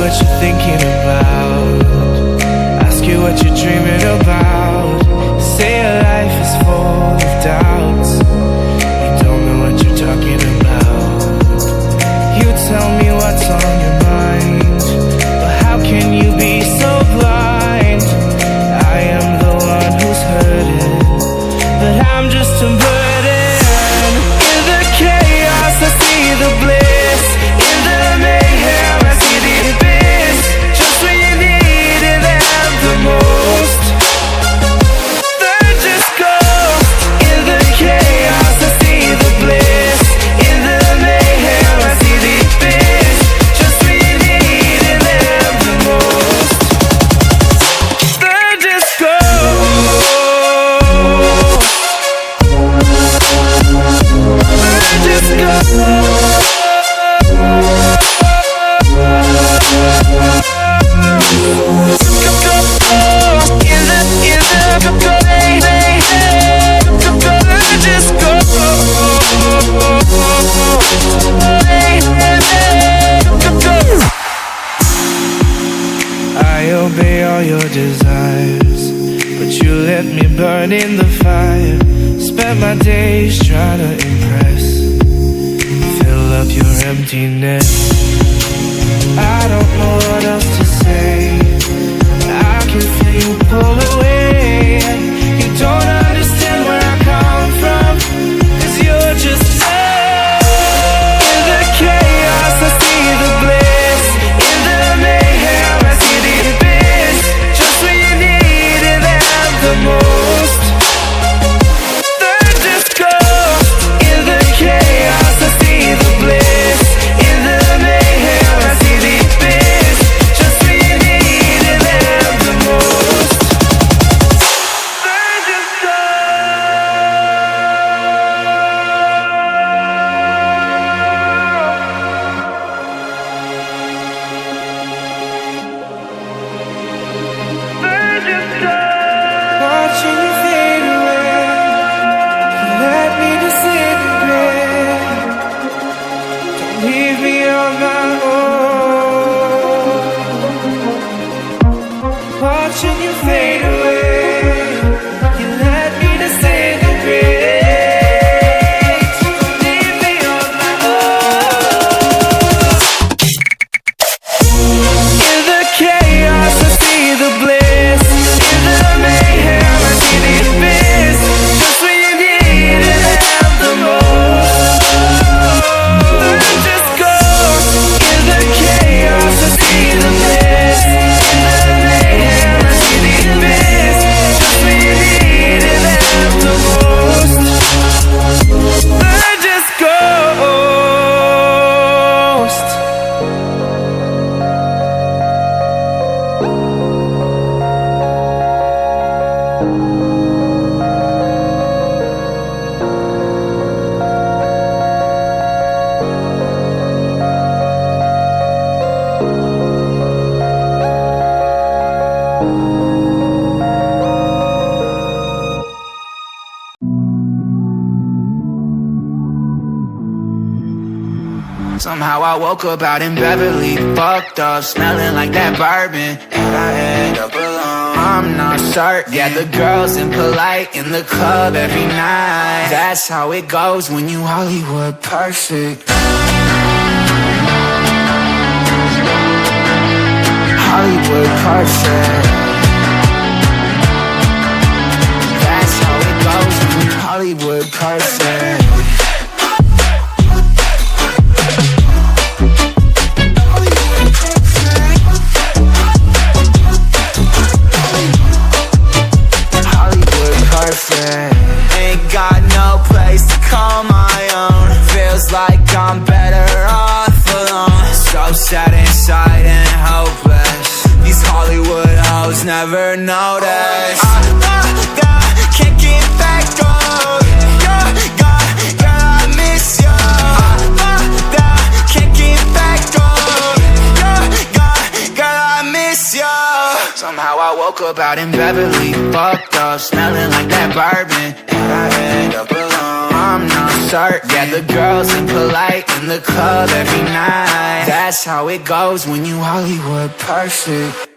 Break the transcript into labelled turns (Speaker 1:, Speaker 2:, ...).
Speaker 1: what you're thinking about, ask you what you're dreaming about. Say your life is full of doubts, you don't know what you're talking about. You tell me what's on your mind, but how can you be so blind? I am the one who's hurting, but I'm just a burden. In the chaos I see the bliss, in the mayhem I see the abyss. Just when you needed them the most, they're just ghosts. In the chaos I see the bliss, in the mayhem I see the abyss. Just when you needed them the most, they're just ghosts. They're just ghosts. I obey all your desires, but you let me burn in the fire. Spent my days trying to impress, fill up your emptiness. I don't know what else to say, I can feel you pull away. You don't understand where I come from, 'cause you're just love. In the chaos I see the bliss, in the mayhem I see the abyss. Just when you needed them the most, they're just ghosts. In the chaos I see the bliss, in the mayhem I see the abyss. Just when you needed them the most, they're just watching you fade away, you let me disintegrate. Don't leave me on my own. Watching you fade away, you let me disintegrate. Don't leave me on my own. In the chaos I see the bliss, in the mayhem I see the abyss. Just when you needed them the most, they're just ghosts. In the chaos I see the bliss, in the mayhem I see the abyss. Just when you needed them the most, they're just ghosts.
Speaker 2: Somehow I woke up out in Beverly, fucked up, smelling like that bourbon, and I end up alone. I'm not certain. Yeah, the girls impolite in the club every night. That's how it goes when you Hollywood perfect. Hollywood perfect. That's how it goes when you Hollywood perfect. Ain't got no place to call my own. Feels like I'm better off alone. So sad inside and hopeless. These Hollywood hoes never notice. Can't get back on. Girl, I miss you. Can't get back on. Girl, I miss you. Somehow I woke up out in Beverly, fucked up, smelling like that bourbon, and I end up alone. I'm not certain. Yeah, the girls impolite in the club every night. That's how it goes when you Hollywood perfect.